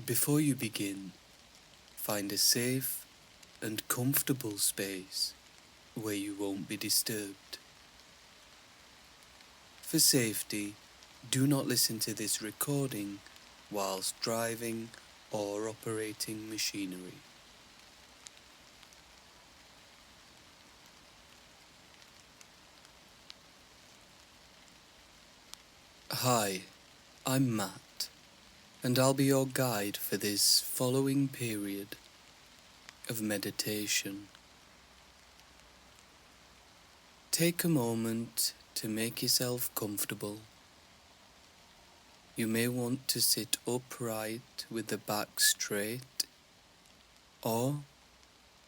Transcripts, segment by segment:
Before you begin, find a safe and comfortable space where you won't be disturbed. For safety, do not listen to this recording whilst driving or operating machinery. Hi, I'm Matt, and I'll be your guide for this following period of meditation. Take a moment to make yourself comfortable. You may want to sit upright with the back straight, or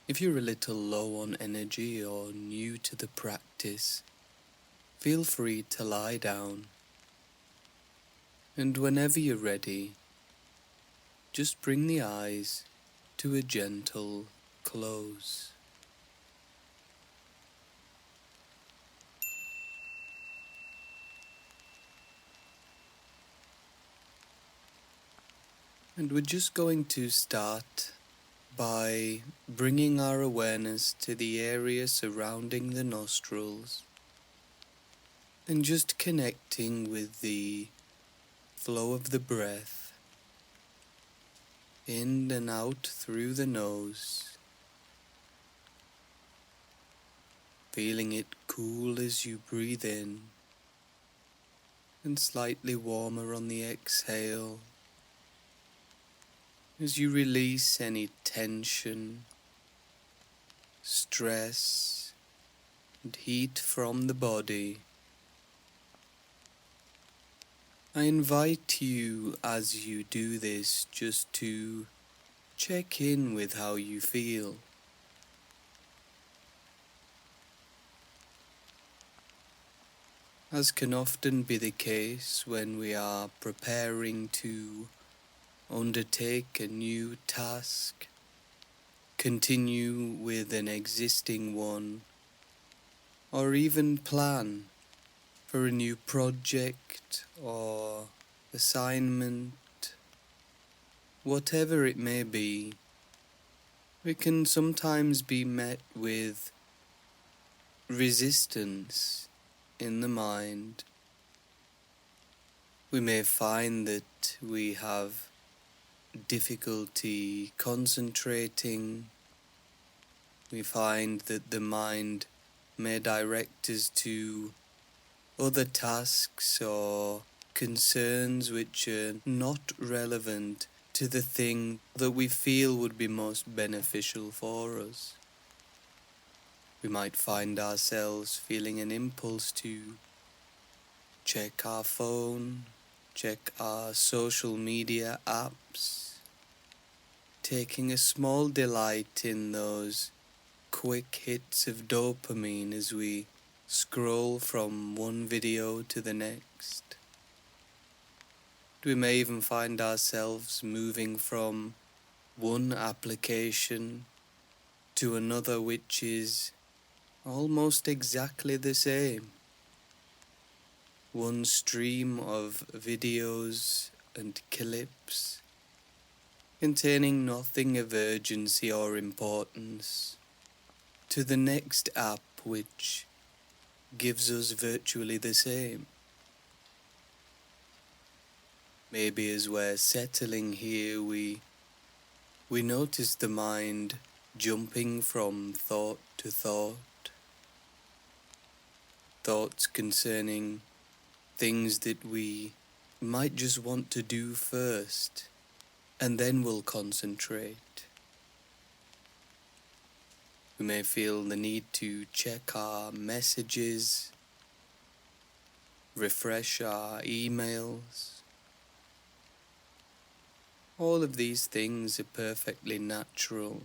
if you're a little low on energy or new to the practice, feel free to lie down. And whenever you're ready, just bring the eyes to a gentle close. And we're just going to start by bringing our awareness to the area surrounding the nostrils and just connecting with the flow of the breath in and out through the nose, feeling it cool as you breathe in and slightly warmer on the exhale as you release any tension, stress and heat from the body. I invite you as you do this just to check in with how you feel. As can often be the case when we are preparing to undertake a new task, continue with an existing one, or even plan for a new project or assignment, whatever it may be, we can sometimes be met with resistance in the mind. We may find that we have difficulty concentrating. We find that the mind may direct us to other tasks or concerns which are not relevant to the thing that we feel would be most beneficial for us. We might find ourselves feeling an impulse to check our phone, check our social media apps, taking a small delight in those quick hits of dopamine as we scroll from one video to the next. We may even find ourselves moving from one application to another which is almost exactly the same. One stream of videos and clips containing nothing of urgency or importance, to the next app which gives us virtually the same. Maybe as we're settling here, we notice the mind jumping from thought to thought, thoughts concerning things that we might just want to do first, and then we'll concentrate. We may feel the need to check our messages, refresh our emails. All of these things are perfectly natural.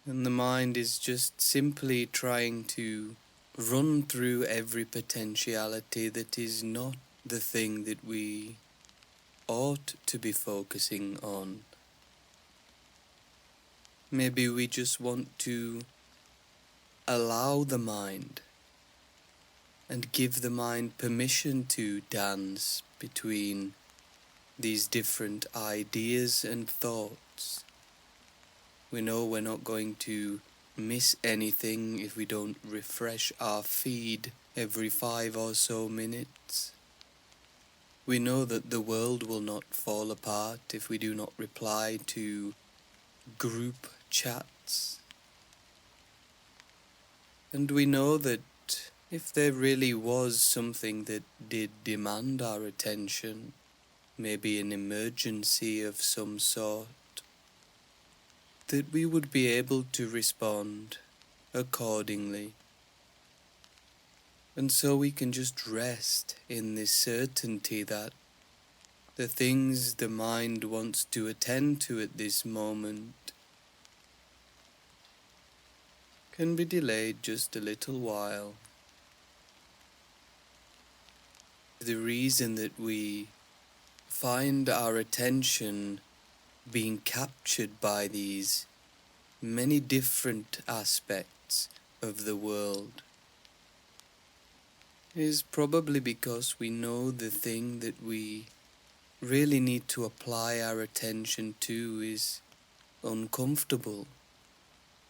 And the mind is just simply trying to run through every potentiality that is not the thing that we ought to be focusing on. Maybe we just want to allow the mind and give the mind permission to dance between these different ideas and thoughts. We know we're not going to miss anything if we don't refresh our feed every 5 or so minutes. We know that the world will not fall apart if we do not reply to group chats. And we know that if there really was something that did demand our attention, maybe an emergency of some sort, that we would be able to respond accordingly. And so we can just rest in this certainty that the things the mind wants to attend to at this moment can be delayed just a little while. The reason that we find our attention being captured by these many different aspects of the world is probably because we know the thing that we really need to apply our attention to is uncomfortable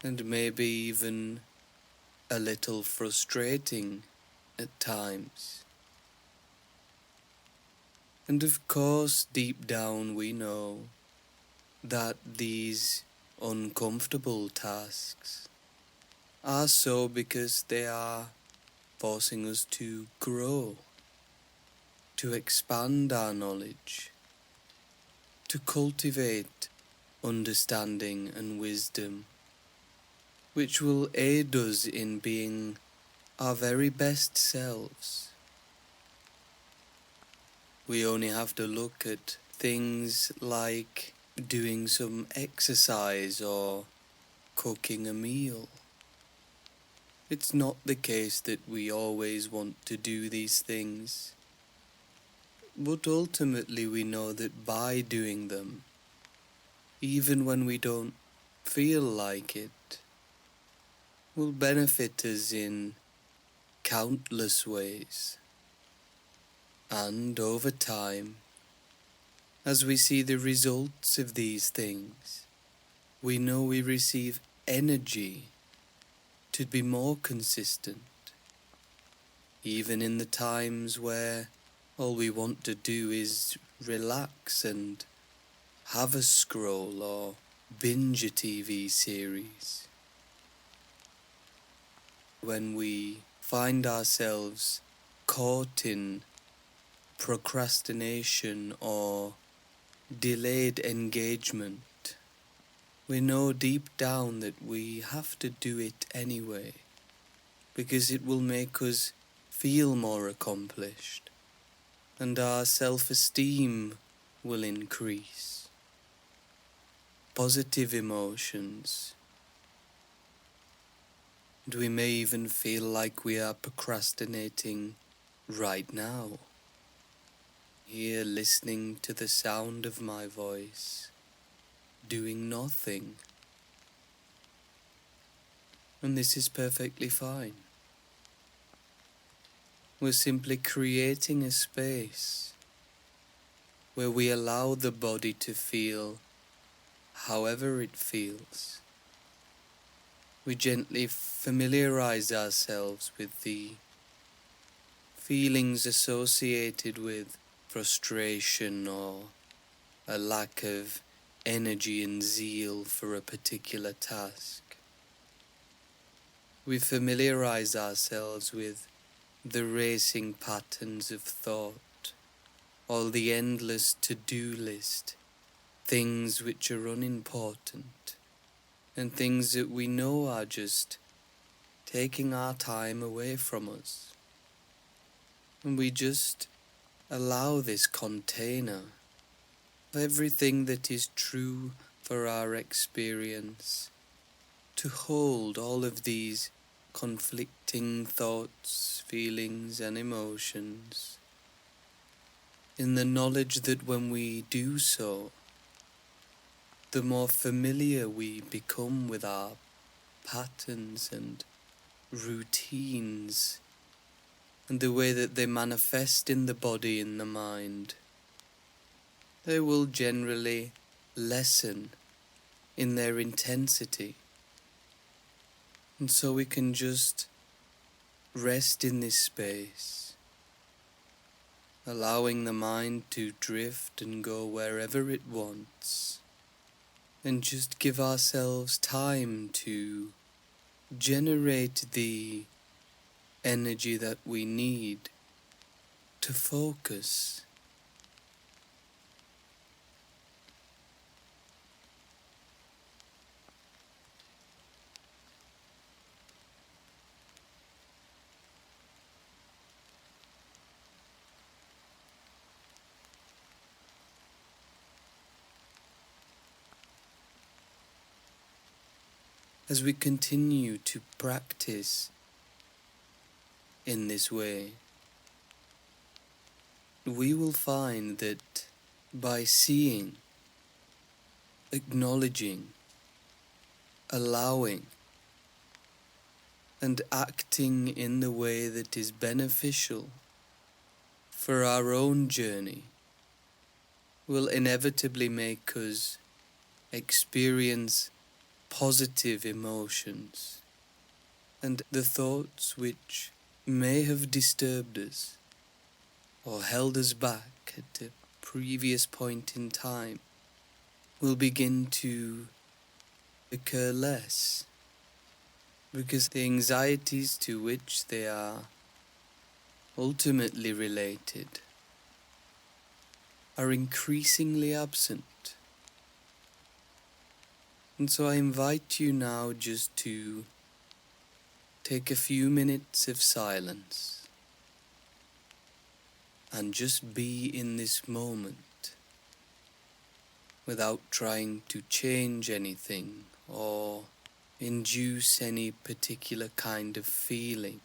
and maybe even a little frustrating at times. And of course, deep down we know that these uncomfortable tasks are so because they are forcing us to grow, to expand our knowledge, to cultivate understanding and wisdom, which will aid us in being our very best selves. We only have to look at things like doing some exercise or cooking a meal. It's not the case that we always want to do these things, but ultimately we know that by doing them, even when we don't feel like it, will benefit us in countless ways. And over time, as we see the results of these things, we know we receive energy to be more consistent, even in the times where all we want to do is relax and have a scroll or binge a TV series. When we find ourselves caught in procrastination or delayed engagement, we know deep down that we have to do it anyway, because it will make us feel more accomplished, and our self-esteem will increase. Positive emotions, and we may even feel like we are procrastinating right now, here listening to the sound of my voice, doing nothing. And this is perfectly fine. We're simply creating a space where we allow the body to feel however it feels. We gently familiarize ourselves with the feelings associated with frustration or a lack of energy and zeal for a particular task. We familiarize ourselves with the racing patterns of thought, or the endless to-do list, things which are unimportant, and things that we know are just taking our time away from us. And we just allow this container of everything that is true for our experience to hold all of these conflicting thoughts, feelings, and emotions, in the knowledge that when we do so, the more familiar we become with our patterns and routines, and the way that they manifest in the body and the mind, they will generally lessen in their intensity. And so we can just rest in this space, allowing the mind to drift and go wherever it wants, and just give ourselves time to generate the energy that we need to focus. As we continue to practice in this way, we will find that by seeing, acknowledging, allowing, and acting in the way that is beneficial for our own journey will inevitably make us experience positive emotions, and the thoughts which may have disturbed us or held us back at a previous point in time will begin to occur less, because the anxieties to which they are ultimately related are increasingly absent. And so I invite you now just to take a few minutes of silence and just be in this moment without trying to change anything or induce any particular kind of feeling.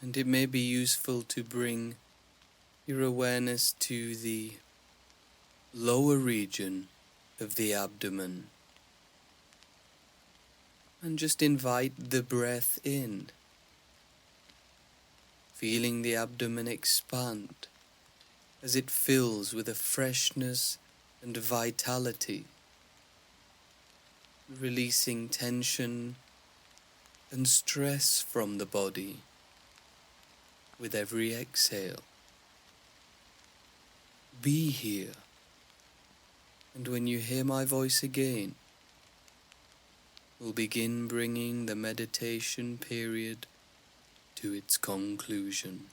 And it may be useful to bring your awareness to the lower region of the abdomen and just invite the breath in, feeling the abdomen expand as it fills with a freshness and vitality, releasing tension and stress from the body with every exhale. Be here, and when you hear my voice again, we'll begin bringing the meditation period to its conclusion.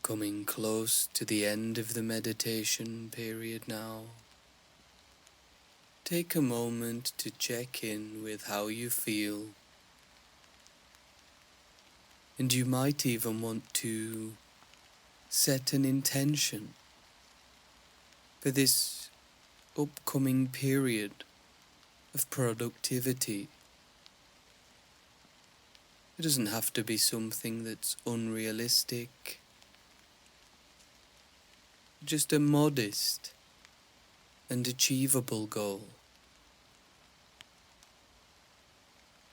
coming close to the end of the meditation period now. Take a moment to check in with how you feel, and you might even want to set an intention for this upcoming period of productivity. It doesn't have to be something that's unrealistic, just a modest and achievable goal.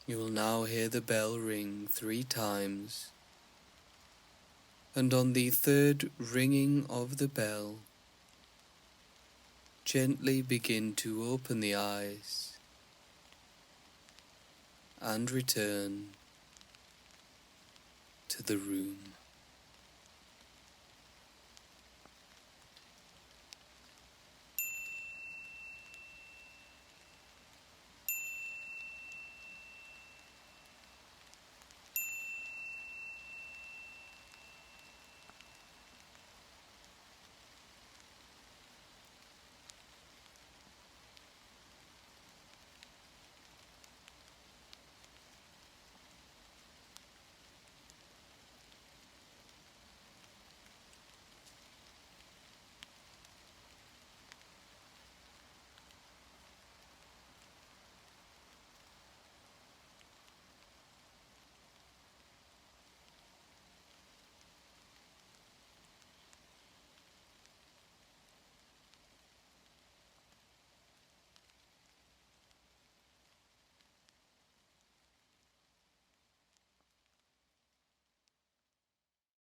You will now hear the bell ring 3 times, and on the third ringing of the bell, gently begin to open the eyes and return to the room.